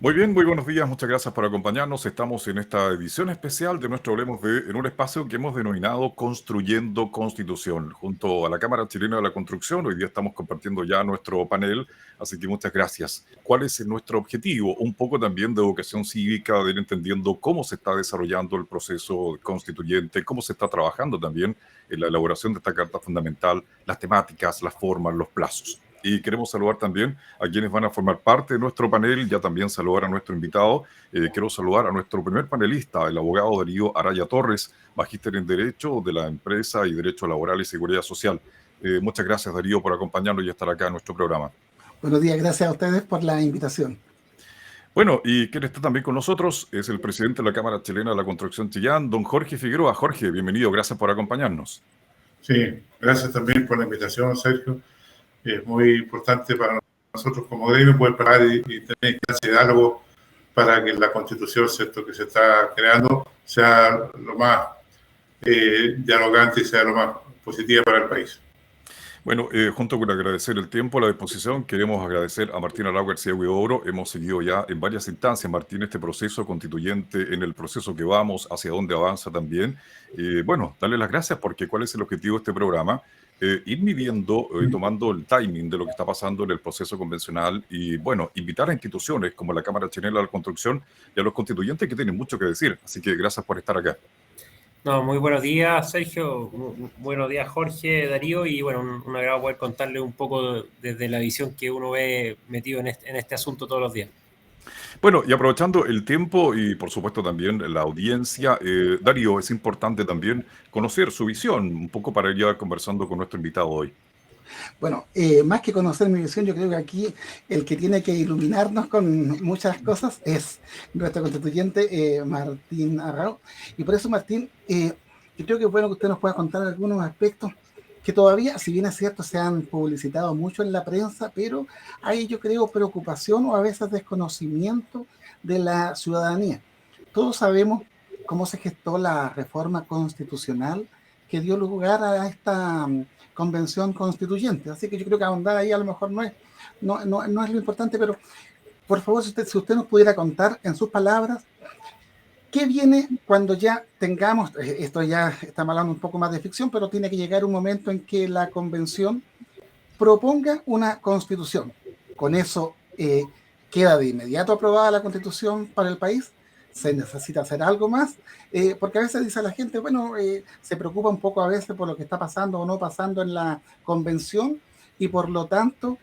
Muy bien, muy buenos días, muchas gracias por acompañarnos. Estamos en esta edición especial de nuestro Hablemos de, en un espacio que hemos denominado Construyendo Constitución. Junto a la Cámara Chilena de la Construcción, hoy día estamos compartiendo ya nuestro panel, así que muchas gracias. ¿Cuál es nuestro objetivo? Un poco también de educación cívica, de ir entendiendo cómo se está desarrollando el proceso constituyente, cómo se está trabajando también en la elaboración de esta Carta Fundamental, las temáticas, las formas, los plazos. Y queremos saludar también a quienes van a formar parte de nuestro panel, ya también saludar a nuestro invitado. Quiero saludar a nuestro primer panelista, el abogado Darío Araya Torres, magíster en Derecho de la Empresa y Derecho Laboral y Seguridad Social. Muchas gracias, Darío, por acompañarnos y estar acá en nuestro programa. Buenos días, gracias a ustedes por la invitación. Bueno, y quien está también con nosotros es el presidente de la Cámara Chilena de la Construcción Chillán, don Jorge Figueroa. Jorge, bienvenido, gracias por acompañarnos. Sí, gracias también por la invitación, Sergio. Es muy importante para nosotros como gremio poder parar y tener ese diálogo para que la Constitución, ¿cierto?, que se está creando sea lo más dialogante y sea lo más positiva para el país. Bueno, junto con agradecer el tiempo, la disposición, queremos agradecer a Martín Arau García Huidobro. Hemos seguido ya en varias instancias, Martín, este proceso constituyente, en el proceso que vamos, hacia dónde avanza también. Bueno, darle las gracias porque ¿cuál es el objetivo de este programa? Ir midiendo, tomando el timing de lo que está pasando en el proceso convencional y, bueno, invitar a instituciones como la Cámara Chilena de la Construcción y a los constituyentes que tienen mucho que decir. Así que gracias por estar acá. No, muy buenos días, Sergio. Buenos días, Jorge, Darío. Y bueno, un agrado poder contarle un poco desde la visión que uno ve metido en este asunto todos los días. Bueno, y aprovechando el tiempo y por supuesto también la audiencia, Darío, es importante también conocer su visión, un poco para ir ya conversando con nuestro invitado hoy. Bueno, más que conocer mi visión, yo creo que aquí el que tiene que iluminarnos con muchas cosas es nuestro constituyente Martín Arrau. Y por eso, Martín, yo creo que es bueno que usted nos pueda contar algunos aspectos que todavía, si bien es cierto, se han publicitado mucho en la prensa, pero hay, yo creo, preocupación o a veces desconocimiento de la ciudadanía. Todos sabemos cómo se gestó la reforma constitucional que dio lugar a esta convención constituyente. Así que yo creo que ahondar ahí a lo mejor no es lo importante, pero por favor, si usted nos pudiera contar en sus palabras, ¿qué viene cuando ya tengamos, esto ya estamos hablando un poco más de ficción, pero tiene que llegar un momento en que la convención proponga una constitución? Con eso queda de inmediato aprobada la constitución para el país. Se necesita hacer algo más, porque a veces dice la gente, bueno, se preocupa un poco a veces por lo que está pasando o no pasando en la convención y por lo tanto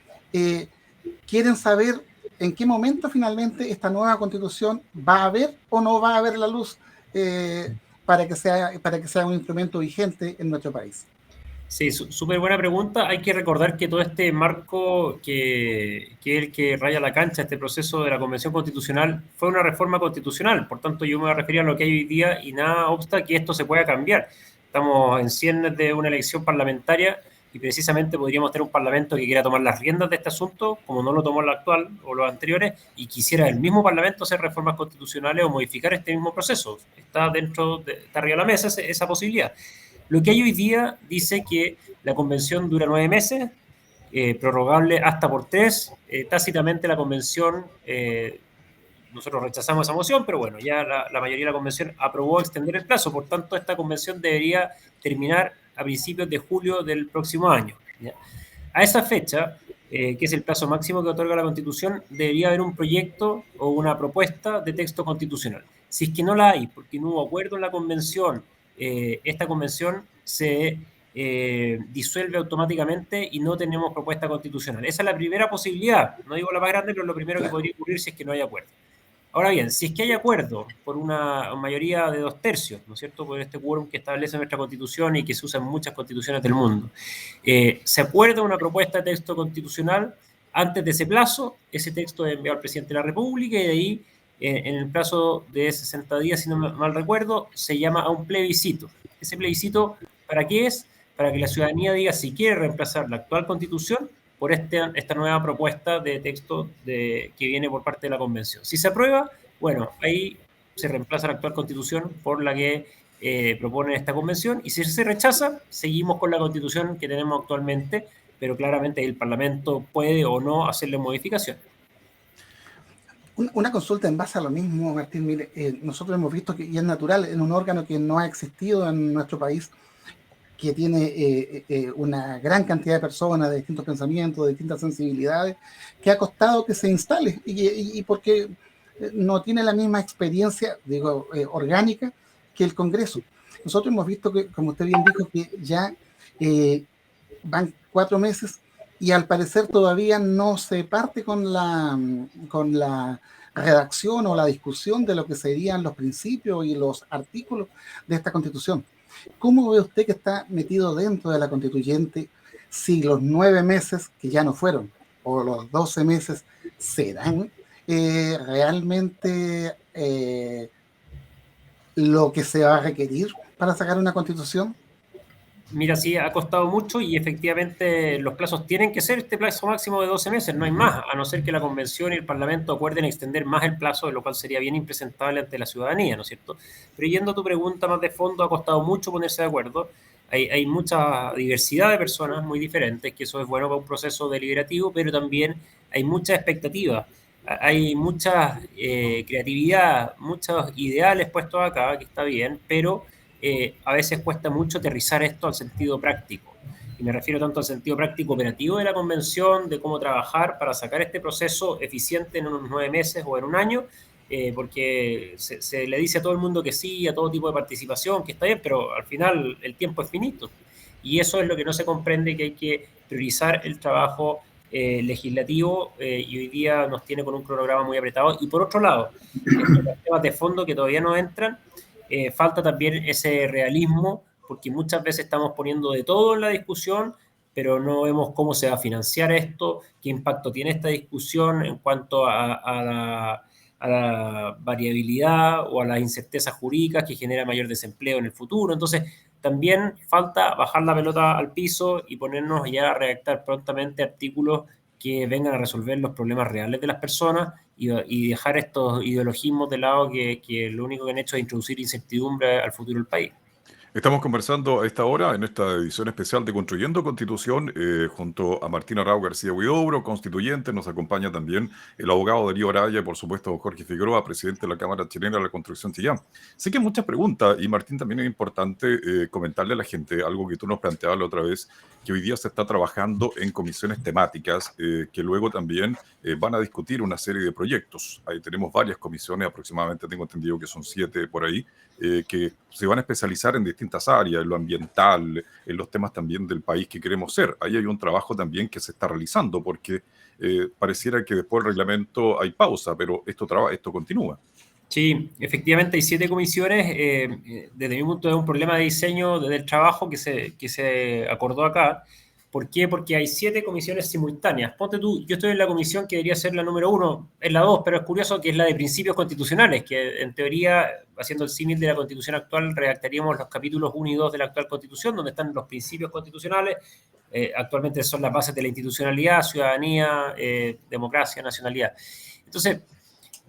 quieren saber en qué momento finalmente esta nueva constitución va a haber o no va a haber la luz para que sea un instrumento vigente en nuestro país. Sí, súper buena pregunta. Hay que recordar que todo este marco que es el que raya la cancha, este proceso de la Convención Constitucional, fue una reforma constitucional. Por tanto, yo me voy a referir a lo que hay hoy día y nada obsta que esto se pueda cambiar. Estamos en ciernes de una elección parlamentaria y precisamente podríamos tener un parlamento que quiera tomar las riendas de este asunto, como no lo tomó el actual o los anteriores, y quisiera el mismo parlamento hacer reformas constitucionales o modificar este mismo proceso. Está arriba de la mesa esa posibilidad. Lo que hay hoy día dice que la convención dura 9 meses, prorrogable hasta por 3. Tácitamente la convención, nosotros rechazamos esa moción, pero bueno, ya la mayoría de la convención aprobó extender el plazo. Por tanto, esta convención debería terminar a principios de julio del próximo año, ¿ya? A esa fecha, que es el plazo máximo que otorga la Constitución, debería haber un proyecto o una propuesta de texto constitucional. Si es que no la hay, porque no hubo acuerdo en la convención, esta convención se disuelve automáticamente y no tenemos propuesta constitucional. Esa es la primera posibilidad, no digo la más grande, pero lo primero que podría ocurrir si es que no hay acuerdo. Ahora bien, si es que hay acuerdo por una mayoría de 2/3, ¿no es cierto?, por este quórum que establece nuestra Constitución y que se usa en muchas constituciones del mundo, se acuerda una propuesta de texto constitucional. Antes de ese plazo, ese texto es enviado al presidente de la República y de ahí, en el plazo de 60 días, si no mal recuerdo, se llama a un plebiscito. Ese plebiscito, ¿para qué es? Para que la ciudadanía diga si quiere reemplazar la actual Constitución por esta nueva propuesta de texto que viene por parte de la Convención. Si se aprueba, bueno, ahí se reemplaza la actual Constitución por la que propone esta Convención, y si se rechaza, seguimos con la Constitución que tenemos actualmente, pero claramente el Parlamento puede o no hacerle modificaciones. Una consulta en base a lo mismo, Martín. Mire, nosotros hemos visto que, y es natural, en un órgano que no ha existido en nuestro país, que tiene una gran cantidad de personas de distintos pensamientos, de distintas sensibilidades, que ha costado que se instale y porque no tiene la misma experiencia, digo, orgánica que el Congreso. Nosotros hemos visto que, como usted bien dijo, que ya van 4 meses y al parecer todavía no se parte con la redacción o la discusión de lo que serían los principios y los artículos de esta Constitución. ¿Cómo ve usted que está metido dentro de la constituyente si los 9 meses que ya no fueron o los 12 meses serán realmente lo que se va a requerir para sacar una constitución? Mira, sí, ha costado mucho y efectivamente los plazos tienen que ser este plazo máximo de 12 meses, no hay más, a no ser que la Convención y el Parlamento acuerden extender más el plazo, de lo cual sería bien impresentable ante la ciudadanía, ¿no es cierto? Pero yendo a tu pregunta más de fondo, ha costado mucho ponerse de acuerdo. Hay mucha diversidad de personas muy diferentes, que eso es bueno para un proceso deliberativo, pero también hay mucha expectativa. Hay mucha creatividad, muchos ideales puestos acá, que está bien, pero a veces cuesta mucho aterrizar esto al sentido práctico. Y me refiero tanto al sentido práctico operativo de la convención, de cómo trabajar para sacar este proceso eficiente en unos 9 meses o en un año, porque se le dice a todo el mundo que sí, a todo tipo de participación, que está bien, pero al final el tiempo es finito. Y eso es lo que no se comprende, que hay que priorizar el trabajo legislativo y hoy día nos tiene con un cronograma muy apretado. Y por otro lado, estos temas de fondo que todavía no entran, falta también ese realismo, porque muchas veces estamos poniendo de todo en la discusión, pero no vemos cómo se va a financiar esto, qué impacto tiene esta discusión en cuanto a la variabilidad o a las incertezas jurídicas que genera mayor desempleo en el futuro. Entonces, también falta bajar la pelota al piso y ponernos ya a redactar prontamente artículos que vengan a resolver los problemas reales de las personas y dejar estos ideologismos de lado que lo único que han hecho es introducir incertidumbre al futuro del país. Estamos conversando a esta hora, en esta edición especial de Construyendo Constitución, junto a Martín Arrau García Huidobro, constituyente. Nos acompaña también el abogado Darío Araya y, por supuesto, Jorge Figueroa, presidente de la Cámara Chilena de la Construcción Chillán. Sé que hay muchas preguntas y, Martín, también es importante comentarle a la gente algo que tú nos planteabas la otra vez, que hoy día se está trabajando en comisiones temáticas que luego también van a discutir una serie de proyectos. Ahí tenemos varias comisiones, aproximadamente tengo entendido que son 7 por ahí, que se van a especializar en distintas áreas, en lo ambiental, en los temas también del país que queremos ser. Ahí hay un trabajo también que se está realizando, porque pareciera que después del reglamento hay pausa, pero esto continúa. Sí, efectivamente hay 7 comisiones. Desde mi punto de vista es un problema de diseño del trabajo que se acordó acá. ¿Por qué? Porque hay 7 comisiones simultáneas. Ponte tú, yo estoy en la comisión que debería ser la número 1, es la 2, pero es curioso que es la de principios constitucionales, que en teoría, haciendo el símil de la constitución actual, redactaríamos los capítulos 1 y 2 de la actual constitución, donde están los principios constitucionales. Actualmente son las bases de la institucionalidad, ciudadanía, democracia, nacionalidad. Entonces,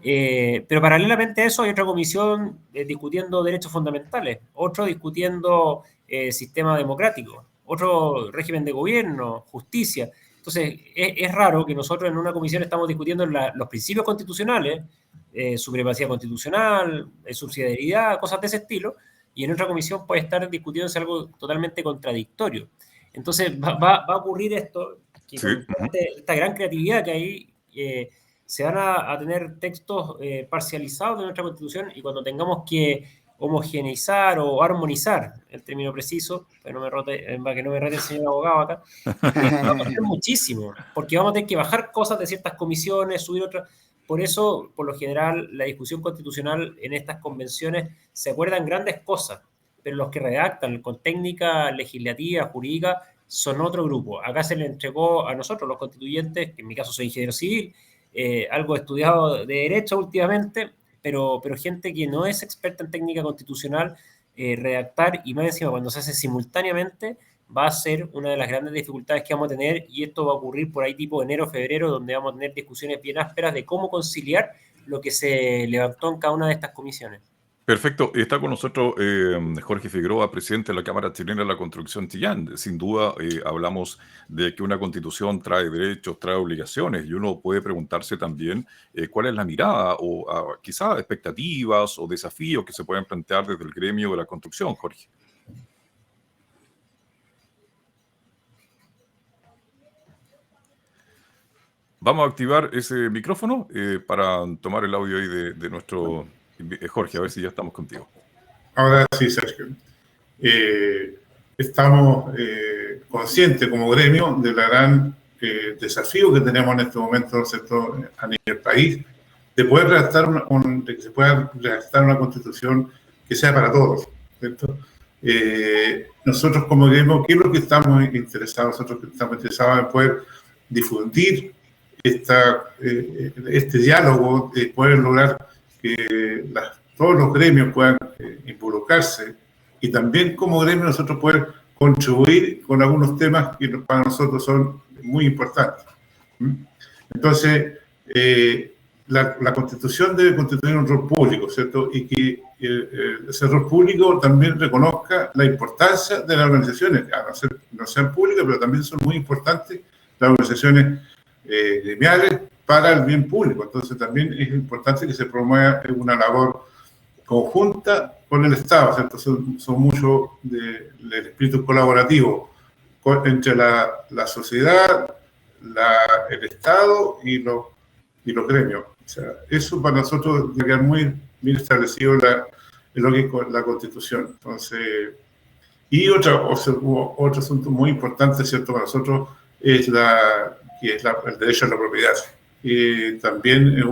pero paralelamente a eso hay otra comisión discutiendo derechos fundamentales, otro discutiendo sistema democrático, otro régimen de gobierno, justicia. Entonces, es raro que nosotros en una comisión estamos discutiendo los principios constitucionales, supremacía constitucional, subsidiariedad, cosas de ese estilo, y en otra comisión puede estar discutiéndose algo totalmente contradictorio. Entonces, va a ocurrir esto, que Sí. con esta gran creatividad que hay, se van a tener textos parcializados de nuestra Constitución, y cuando tengamos que homogeneizar o armonizar, el término preciso, para que no me rete el señor abogado acá, vamos a hacer muchísimo, porque vamos a tener que bajar cosas de ciertas comisiones, subir otras. Por eso, por lo general, la discusión constitucional en estas convenciones se acuerdan grandes cosas, pero los que redactan con técnica legislativa, jurídica, son otro grupo. Acá se le entregó a nosotros, los constituyentes, que en mi caso soy ingeniero civil, algo estudiado de derecho últimamente, pero gente que no es experta en técnica constitucional, redactar, y más encima cuando se hace simultáneamente, va a ser una de las grandes dificultades que vamos a tener, y esto va a ocurrir por ahí tipo enero, febrero, donde vamos a tener discusiones bien ásperas de cómo conciliar lo que se levantó en cada una de estas comisiones. Perfecto. Está con nosotros Jorge Figueroa, presidente de la Cámara Chilena de la Construcción Chillán. Sin duda, hablamos de que una constitución trae derechos, trae obligaciones, y uno puede preguntarse también cuál es la mirada o quizás expectativas o desafíos que se pueden plantear desde el gremio de la construcción, Jorge. Vamos a activar ese micrófono para tomar el audio ahí de nuestro Jorge, a ver si ya estamos contigo. Ahora sí, Sergio. Estamos conscientes como gremio del gran desafío que tenemos en este momento, ¿no es cierto?, a nivel país, de poder de que se pueda redactar una constitución que sea para todos, ¿cierto? Nosotros como gremio, ¿qué es lo que estamos interesados? Nosotros estamos interesados en poder difundir este diálogo, de poder lograr que todos los gremios puedan involucrarse, y también como gremio nosotros poder contribuir con algunos temas que para nosotros son muy importantes. Entonces, la Constitución debe constituir un rol público, ¿cierto? Y que ese rol público también reconozca la importancia de las organizaciones, no sean públicas, pero también son muy importantes las organizaciones gremiales para el bien público. Entonces también es importante que se promueva una labor conjunta con el Estado, ¿cierto? Son mucho del espíritu colaborativo entre la sociedad, el Estado y los gremios. O sea, eso para nosotros debe quedar muy bien establecido en lo que es la Constitución. Entonces, y otro asunto muy importante, ¿cierto?, para nosotros es el derecho a la propiedad. También es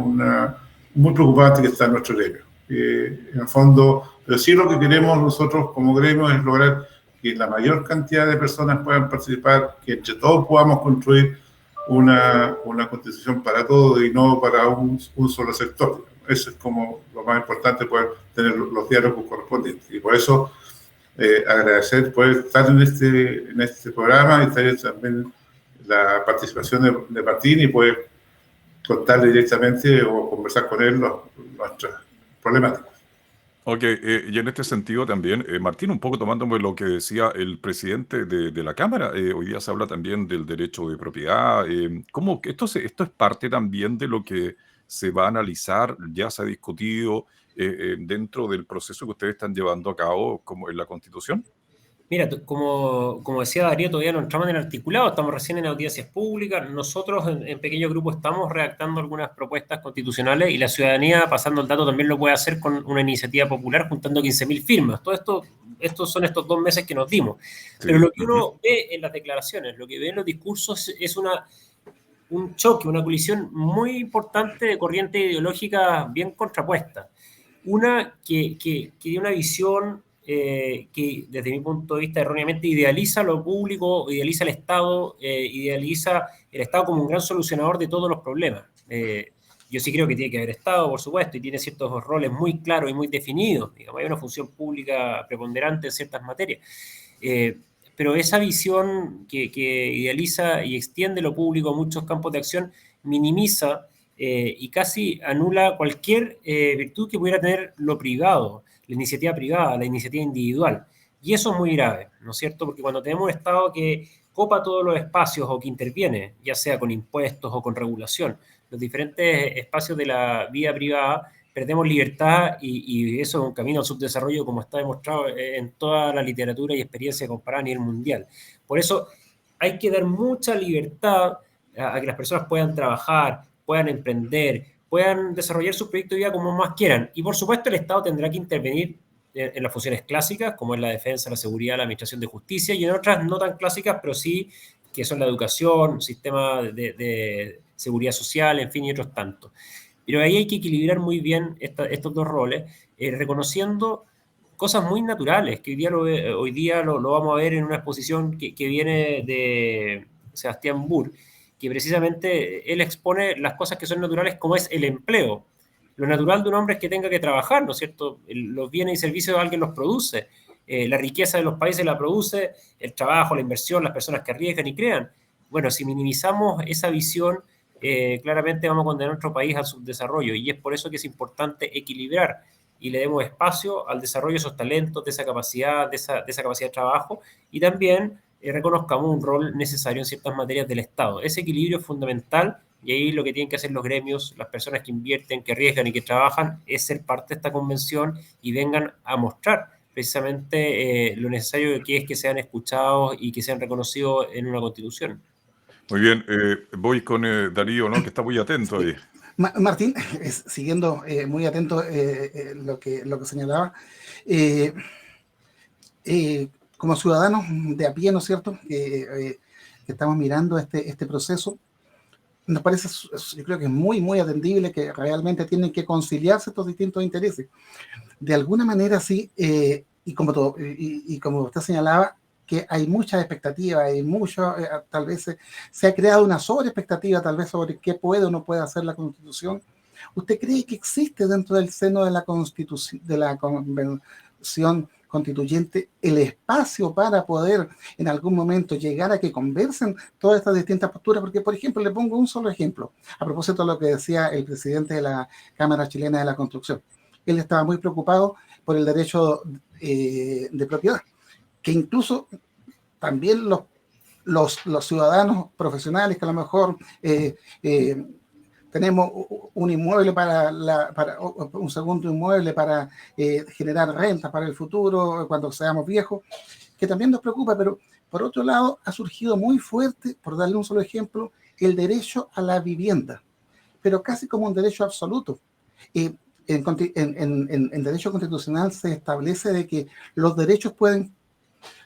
muy preocupante que está en nuestro gremio. En el fondo, pero sí lo que queremos nosotros como gremio es lograr que la mayor cantidad de personas puedan participar, que entre todos podamos construir una constitución para todos y no para un solo sector. Eso es como lo más importante, poder tener los diálogos correspondientes. Y por eso agradecer poder estar en este programa y estar también la participación de Martín y poder contarle directamente o conversar con él nuestras problemáticas. Ok, y en este sentido también, Martín, un poco tomándome lo que decía el presidente de la Cámara, hoy día se habla también del derecho de propiedad. ¿Cómo que esto es parte también de lo que se va a analizar, ya se ha discutido dentro del proceso que ustedes están llevando a cabo como en la Constitución? Mira, como decía Darío, todavía no entramos en el articulado, estamos recién en audiencias públicas. Nosotros en pequeño grupo estamos redactando algunas propuestas constitucionales y la ciudadanía, pasando el dato, también lo puede hacer con una iniciativa popular juntando 15.000 firmas. Todo esto son estos 2 meses que nos dimos. Sí. Pero lo que uno ve en las declaraciones, lo que ve en los discursos es un choque, una colisión muy importante de corrientes ideológicas bien contrapuestas. Una que tiene una visión que desde mi punto de vista erróneamente idealiza lo público, idealiza el Estado, idealiza el Estado como un gran solucionador de todos los problemas. Yo sí creo que tiene que haber Estado, por supuesto, y tiene ciertos roles muy claros y muy definidos. Digamos, hay una función pública preponderante en ciertas materias. Pero esa visión que idealiza y extiende lo público a muchos campos de acción minimiza y casi anula cualquier virtud que pudiera tener lo privado, la iniciativa privada, la iniciativa individual. Y eso es muy grave, ¿no es cierto? Porque cuando tenemos un Estado que copa todos los espacios o que interviene, ya sea con impuestos o con regulación, los diferentes espacios de la vida privada, perdemos libertad y eso es un camino al subdesarrollo, como está demostrado en toda la literatura y experiencia comparada a nivel mundial. Por eso hay que dar mucha libertad a que las personas puedan trabajar, puedan emprender, puedan desarrollar su proyecto de vida como más quieran. Y por supuesto el Estado tendrá que intervenir en las funciones clásicas, como es la defensa, la seguridad, la administración de justicia, y en otras no tan clásicas, pero sí que son la educación, sistema de seguridad social, en fin, y otros tantos. Pero ahí hay que equilibrar muy bien estos 2 roles, reconociendo cosas muy naturales, que hoy día lo vamos a ver en una exposición que viene de Sebastián Burr, que precisamente él expone las cosas que son naturales, como es el empleo. Lo natural de un hombre es que tenga que trabajar, ¿no es cierto? Los bienes y servicios alguien los produce, la riqueza de los países la produce, el trabajo, la inversión, las personas que arriesgan y crean. Bueno, si minimizamos esa visión, claramente vamos a condenar a nuestro país al subdesarrollo, y es por eso que es importante equilibrar y le demos espacio al desarrollo de esos talentos, de esa capacidad, de esa capacidad de trabajo, y también reconozcamos un rol necesario en ciertas materias del Estado. Ese equilibrio es fundamental, y ahí lo que tienen que hacer los gremios, las personas que invierten, que arriesgan y que trabajan, es ser parte de esta convención y vengan a mostrar precisamente lo necesario que es que sean escuchados y que sean reconocidos en una constitución. Muy bien, voy con Darío, ¿no? Que está muy atento ahí. Martín, siguiendo muy atento lo que señalaba, como ciudadanos de a pie, ¿no es cierto?, que estamos mirando este proceso, nos parece, yo creo que es muy, muy atendible, que realmente tienen que conciliarse estos distintos intereses. De alguna manera, sí, y como usted señalaba, que hay muchas expectativas, hay mucho, tal vez se ha creado una sobreexpectativa, tal vez sobre qué puede o no puede hacer la Constitución. ¿Usted cree que existe dentro del seno de la Constitución, de la Convención Constituyente, el espacio para poder en algún momento llegar a que conversen todas estas distintas posturas? Porque, por ejemplo, le pongo un solo ejemplo, a propósito de lo que decía el presidente de la Cámara Chilena de la Construcción. Él estaba muy preocupado por el derecho de propiedad, que incluso también los ciudadanos profesionales que a lo mejor tenemos un inmueble para un segundo inmueble para generar rentas para el futuro cuando seamos viejos, que también nos preocupa, pero por otro lado ha surgido muy fuerte, por darle un solo ejemplo, el derecho a la vivienda, pero casi como un derecho absoluto. En derecho constitucional se establece de que los derechos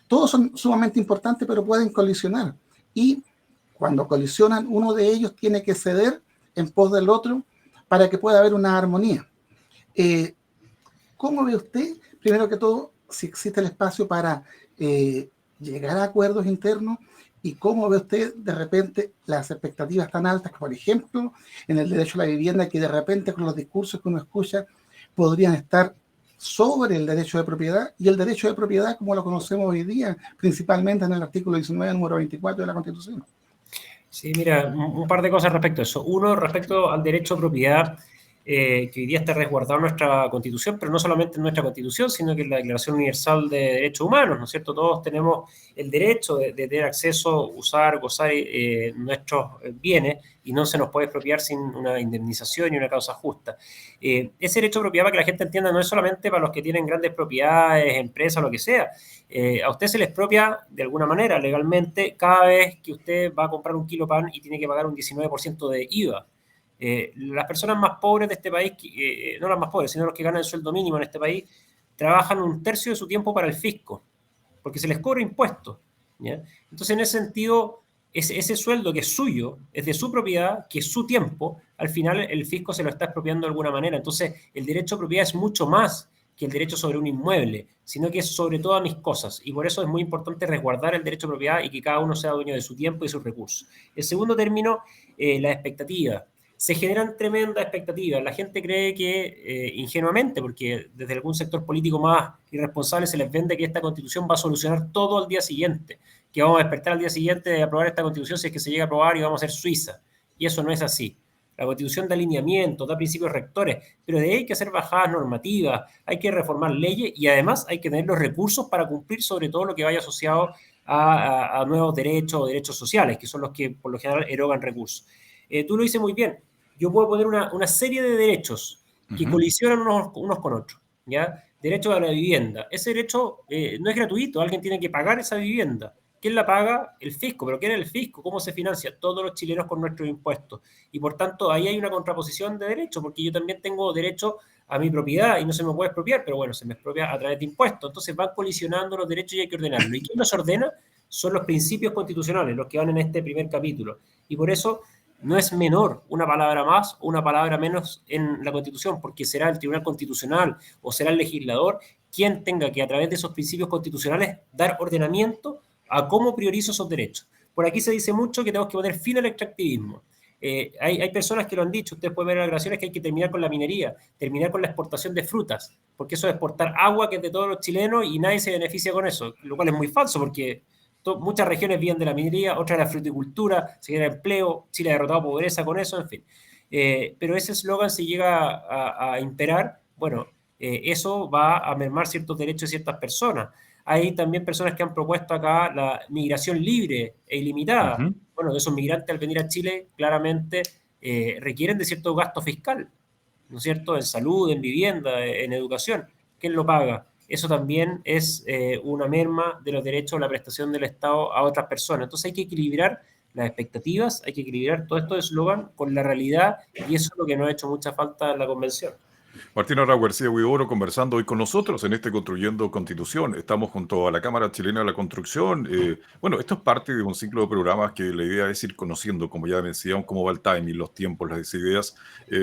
todos son sumamente importantes, pero pueden colisionar. Y cuando colisionan, uno de ellos tiene que ceder en pos del otro para que pueda haber una armonía. ¿Cómo ve usted, primero que todo, si existe el espacio para llegar a acuerdos internos? ¿Y cómo ve usted de repente las expectativas tan altas que, por ejemplo, en el derecho a la vivienda, que de repente con los discursos que uno escucha podrían estar sobre el derecho de propiedad, y el derecho de propiedad como lo conocemos hoy día, principalmente en el artículo 19, número 24 de la Constitución? Sí, mira, un par de cosas respecto a eso. Uno, respecto al derecho a propiedad, que hoy día está resguardado en nuestra Constitución, pero no solamente en nuestra Constitución, sino que en la Declaración Universal de Derechos Humanos, ¿no es cierto? Todos tenemos el derecho de tener acceso, usar, gozar nuestros bienes, y no se nos puede expropiar sin una indemnización y una causa justa. Ese derecho a propiedad, para que la gente entienda, no es solamente para los que tienen grandes propiedades, empresas, lo que sea. A usted se le expropia de alguna manera legalmente cada vez que usted va a comprar un kilo pan y tiene que pagar un 19% de IVA. Las personas más pobres de este país, no las más pobres, sino los que ganan el sueldo mínimo en este país, trabajan un tercio de su tiempo para el fisco, porque se les cobra impuestos, ¿ya? Entonces, en ese sentido, ese sueldo que es suyo, es de su propiedad, que es su tiempo, al final el fisco se lo está expropiando de alguna manera. Entonces, el derecho a propiedad es mucho más que el derecho sobre un inmueble, sino que es sobre todas mis cosas, y por eso es muy importante resguardar el derecho a propiedad y que cada uno sea dueño de su tiempo y sus recursos. El segundo término, la expectativa. Se generan tremendas expectativas. La gente cree que, ingenuamente, porque desde algún sector político más irresponsable se les vende que esta Constitución va a solucionar todo al día siguiente, que vamos a despertar al día siguiente de aprobar esta Constitución si es que se llega a aprobar y vamos a ser Suiza. Y eso no es así. La Constitución da alineamientos, da principios rectores, pero de ahí hay que hacer bajadas normativas, hay que reformar leyes y además hay que tener los recursos para cumplir sobre todo lo que vaya asociado a nuevos derechos o derechos sociales, que son los que por lo general erogan recursos. Tú lo dices muy bien. Yo puedo poner una serie de derechos que colisionan unos con otros, ¿ya? Derecho a la vivienda. Ese derecho no es gratuito, alguien tiene que pagar esa vivienda. ¿Quién la paga? El fisco. ¿Pero quién es el fisco? ¿Cómo se financia? Todos los chilenos con nuestros impuestos. Y por tanto, ahí hay una contraposición de derechos, porque yo también tengo derecho a mi propiedad y no se me puede expropiar, pero bueno, se me expropia a través de impuestos. Entonces van colisionando los derechos y hay que ordenarlo. ¿Y quién los ordena? Son los principios constitucionales, los que van en este primer capítulo. Y por eso no es menor una palabra más o una palabra menos en la Constitución, porque será el Tribunal Constitucional o será el legislador quien tenga que, a través de esos principios constitucionales, dar ordenamiento a cómo priorizo esos derechos. Por aquí se dice mucho que tenemos que poner fin al extractivismo. Hay personas que lo han dicho, ustedes pueden ver en las declaraciones, que hay que terminar con la minería, terminar con la exportación de frutas, porque eso es exportar agua que es de todos los chilenos y nadie se beneficia con eso, lo cual es muy falso, porque muchas regiones viven de la minería, otras de la fruticultura, se genera empleo, Chile ha derrotado pobreza con eso, en fin. Pero ese eslogan, si llega a imperar, bueno, eso va a mermar ciertos derechos de ciertas personas. Hay también personas que han propuesto acá la migración libre e ilimitada. Ujú. Bueno, esos migrantes al venir a Chile claramente requieren de cierto gasto fiscal, ¿no es cierto? En salud, en vivienda, en educación. ¿Quién lo paga? Eso también es una merma de los derechos o la prestación del Estado a otras personas. Entonces hay que equilibrar las expectativas, hay que equilibrar todo esto de eslogan con la realidad y eso es lo que nos ha hecho mucha falta en la convención. Martín Arrau García Huidobro conversando hoy con nosotros en este Construyendo Constitución. Estamos junto a la Cámara Chilena de la Construcción. Bueno, esto es parte de un ciclo de programas que la idea es ir conociendo, como ya decíamos, cómo va el timing, los tiempos, las ideas.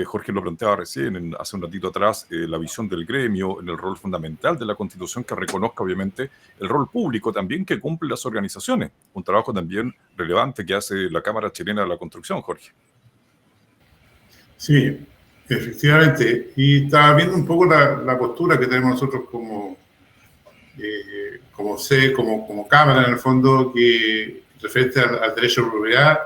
Jorge lo planteaba recién, hace un ratito atrás, la visión del gremio en el rol fundamental de la Constitución que reconozca, obviamente, el rol público también que cumplen las organizaciones. Un trabajo también relevante que hace la Cámara Chilena de la Construcción, Jorge. Sí, efectivamente. Y estaba viendo un poco la postura que tenemos nosotros como Cámara, en el fondo, que referente al derecho a la propiedad,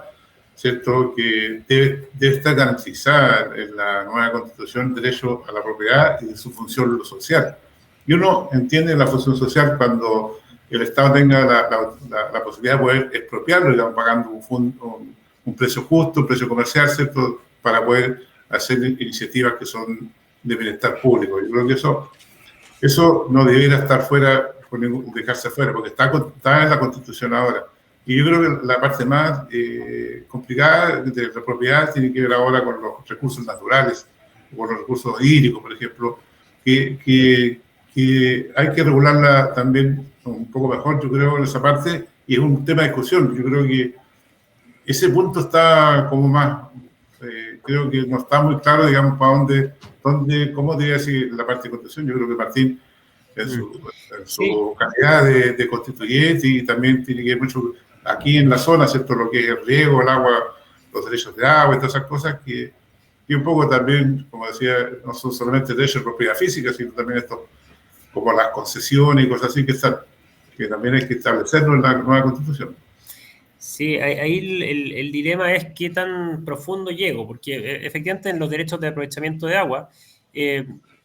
¿cierto? Que debe estar garantizada en la nueva Constitución el derecho a la propiedad y su función social. Y uno entiende la función social cuando el Estado tenga la posibilidad de poder expropiarlo, digamos, pagando un precio justo, un precio comercial, ¿cierto? Para poder hacer iniciativas que son de bienestar público. Yo creo que eso no debiera estar fuera, dejarse fuera, porque está en la Constitución ahora. Y yo creo que la parte más complicada de la propiedad tiene que ver ahora con los recursos naturales, con los recursos hídricos, por ejemplo, que hay que regularla también un poco mejor, yo creo, en esa parte, y es un tema de discusión. Yo creo que ese punto está como más, creo que no está muy claro, digamos, para cómo debe decir la parte de Constitución. Yo creo que Martín, en su calidad de constituyente, y también tiene que ver mucho aquí en la zona, ¿cierto? Lo que es el riego, el agua, los derechos de agua y todas esas cosas y un poco también, como decía, no son solamente derechos de propiedad física, sino también esto, como las concesiones y cosas así que también hay que establecerlo en la nueva Constitución. Sí, ahí el dilema es qué tan profundo llego, porque efectivamente en los derechos de aprovechamiento de agua,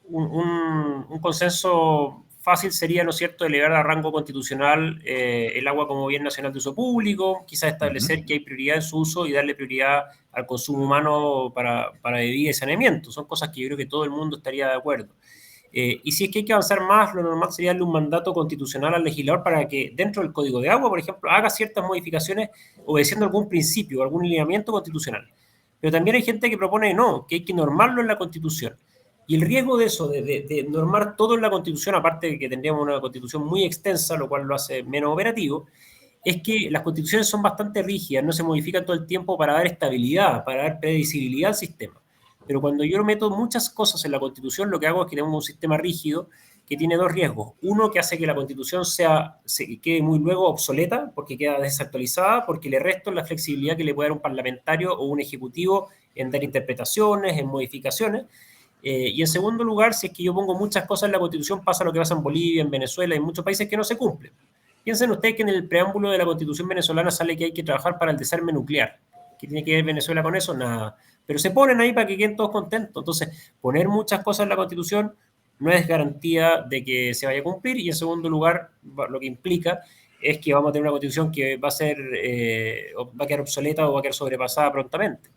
un consenso fácil sería, ¿no es cierto?, elevar a rango constitucional el agua como bien nacional de uso público, quizás establecer que hay prioridad en su uso y darle prioridad al consumo humano para bebida y saneamiento. Son cosas que yo creo que todo el mundo estaría de acuerdo. Y si es que hay que avanzar más, lo normal sería darle un mandato constitucional al legislador para que dentro del Código de Agua, por ejemplo, haga ciertas modificaciones obedeciendo algún principio, algún lineamiento constitucional. Pero también hay gente que propone que hay que normarlo en la Constitución. Y el riesgo de eso, de normar todo en la Constitución, aparte de que tendríamos una Constitución muy extensa, lo cual lo hace menos operativo, es que las constituciones son bastante rígidas, no se modifican todo el tiempo para dar estabilidad, para dar previsibilidad al sistema. Pero cuando yo meto muchas cosas en la Constitución, lo que hago es que tengo un sistema rígido que tiene dos riesgos. Uno, que hace que la Constitución quede muy luego obsoleta, porque queda desactualizada, porque le resto la flexibilidad que le puede dar un parlamentario o un ejecutivo en dar interpretaciones, en modificaciones. Y en segundo lugar, si es que yo pongo muchas cosas en la Constitución, pasa lo que pasa en Bolivia, en Venezuela, en muchos países que no se cumplen. Piensen ustedes que en el preámbulo de la Constitución venezolana sale que hay que trabajar para el desarme nuclear. ¿Qué tiene que ver Venezuela con eso? Nada. Pero se ponen ahí para que queden todos contentos. Entonces, poner muchas cosas en la Constitución no es garantía de que se vaya a cumplir, y en segundo lugar, lo que implica es que vamos a tener una Constitución que va a quedar obsoleta o va a quedar sobrepasada prontamente.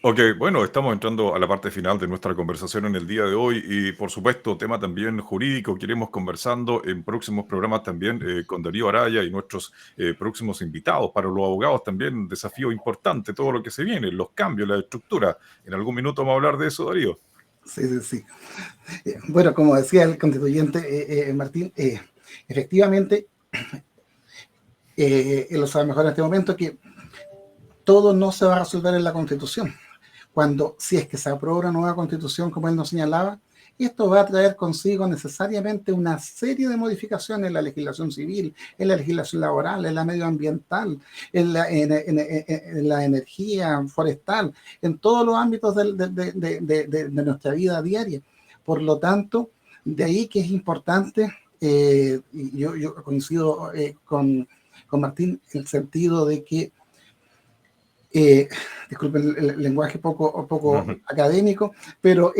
Ok, bueno, estamos entrando a la parte final de nuestra conversación en el día de hoy y por supuesto tema también jurídico que iremos conversando en próximos programas también con Darío Araya y nuestros próximos invitados. Para los abogados también un desafío importante, todo lo que se viene, los cambios, la estructura. En algún minuto vamos a hablar de eso, Darío. Sí. Bueno, como decía el constituyente Martín, efectivamente, él lo sabe mejor en este momento, que todo no se va a resolver en la Constitución. Si es que se aprueba una nueva Constitución, como él nos señalaba, esto va a traer consigo necesariamente una serie de modificaciones en la legislación civil, en la legislación laboral, en la medioambiental, en la energía forestal, en todos los ámbitos de nuestra vida diaria. Por lo tanto, de ahí que es importante, y yo coincido con Martín en el sentido de que eh, disculpen el lenguaje poco académico, pero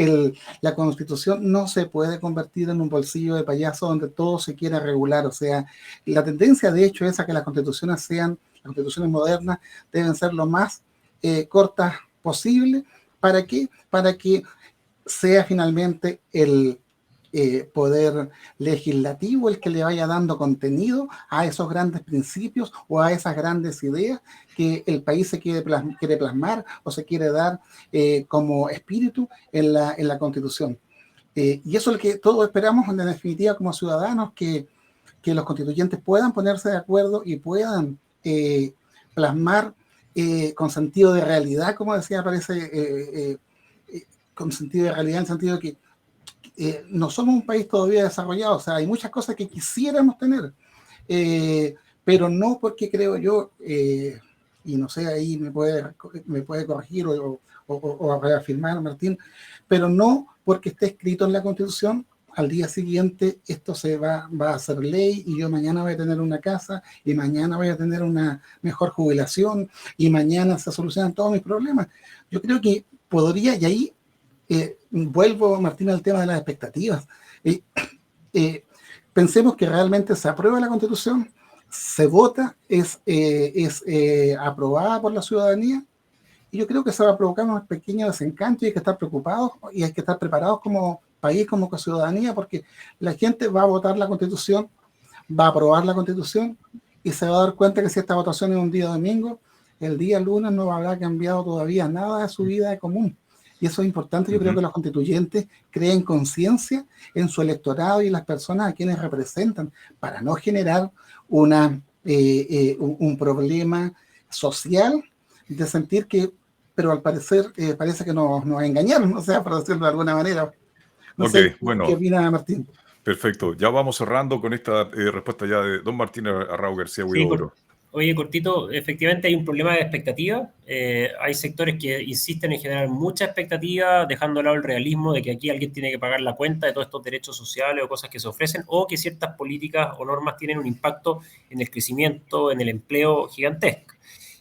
la Constitución no se puede convertir en un bolsillo de payaso donde todo se quiera regular. O sea, la tendencia de hecho es a que las constituciones modernas deben ser lo más cortas posible. ¿Para qué? Para que sea finalmente el poder legislativo el que le vaya dando contenido a esos grandes principios o a esas grandes ideas que el país se quiere plasmar o se quiere dar como espíritu en la Constitución. Y eso es lo que todos esperamos en definitiva como ciudadanos, que los constituyentes puedan ponerse de acuerdo y puedan plasmar con sentido de realidad, como decía, parece, con sentido de realidad en el sentido de que no somos un país todavía desarrollado. O sea, hay muchas cosas que quisiéramos tener, pero no porque creo yo, y no sé, ahí me puede corregir o reafirmar Martín, pero no porque esté escrito en la Constitución, al día siguiente esto va a ser ley y yo mañana voy a tener una casa y mañana voy a tener una mejor jubilación y mañana se solucionan todos mis problemas. Yo creo que podría, y ahí vuelvo, Martín, al tema de las expectativas. Pensemos que realmente se aprueba la Constitución, se vota, es aprobada por la ciudadanía, y yo creo que se va a provocar un pequeño desencanto y hay que estar preocupados y hay que estar preparados como país, como ciudadanía, porque la gente va a votar la Constitución, va a aprobar la Constitución y se va a dar cuenta que si esta votación es un día domingo, el día lunes no habrá cambiado todavía nada de su vida de común. Y eso es importante. Yo creo que los constituyentes creen conciencia en su electorado y las personas a quienes representan, para no generar un problema social de sentir que, pero al parecer parece que nos engañaron, o sea, por decirlo de alguna manera. No sé, bueno, ¿qué opina Martín? Perfecto, ya vamos cerrando con esta respuesta ya de don Martín Arrau García Huidobro. Oye, cortito, efectivamente hay un problema de expectativa. Hay sectores que insisten en generar mucha expectativa, dejando de lado el realismo de que aquí alguien tiene que pagar la cuenta de todos estos derechos sociales o cosas que se ofrecen, o que ciertas políticas o normas tienen un impacto en el crecimiento, en el empleo gigantesco.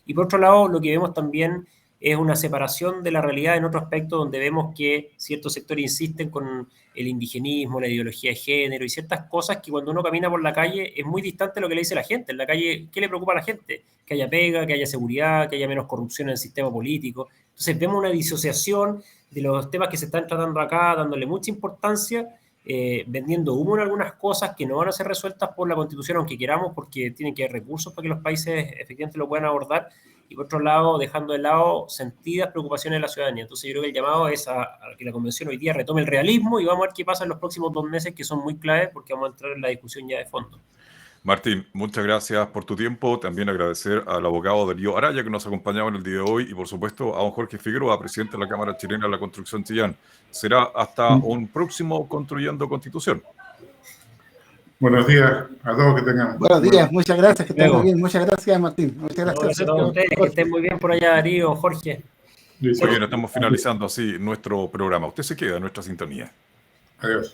Y por otro lado, lo que vemos también es una separación de la realidad en otro aspecto, donde vemos que ciertos sectores insisten con el indigenismo, la ideología de género y ciertas cosas que cuando uno camina por la calle es muy distante de lo que le dice la gente. En la calle, ¿qué le preocupa a la gente? Que haya pega, que haya seguridad, que haya menos corrupción en el sistema político. Entonces vemos una disociación de los temas que se están tratando acá, dándole mucha importancia, vendiendo humo en algunas cosas que no van a ser resueltas por la Constitución, aunque queramos, porque tienen que haber recursos para que los países efectivamente lo puedan abordar, y por otro lado, dejando de lado sentidas preocupaciones de la ciudadanía. Entonces yo creo que el llamado es a que la Convención hoy día retome el realismo y vamos a ver qué pasa en los próximos 2 meses, que son muy claves, porque vamos a entrar en la discusión ya de fondo. Martín, muchas gracias por tu tiempo. También agradecer al abogado Darío Araya, que nos acompañaba en el día de hoy, y por supuesto a don Jorge Figueroa, presidente de la Cámara Chilena de la Construcción Chillán. Será hasta un próximo Construyendo Constitución. Buenos días a todos, que tengan. Buenos días, muchas gracias, que estén muy bien. Muchas gracias, Martín. Muchas gracias a todos ustedes, que estén muy bien por allá, Darío, Jorge. Oye, estamos finalizando así nuestro programa. Usted se queda en nuestra sintonía. Adiós.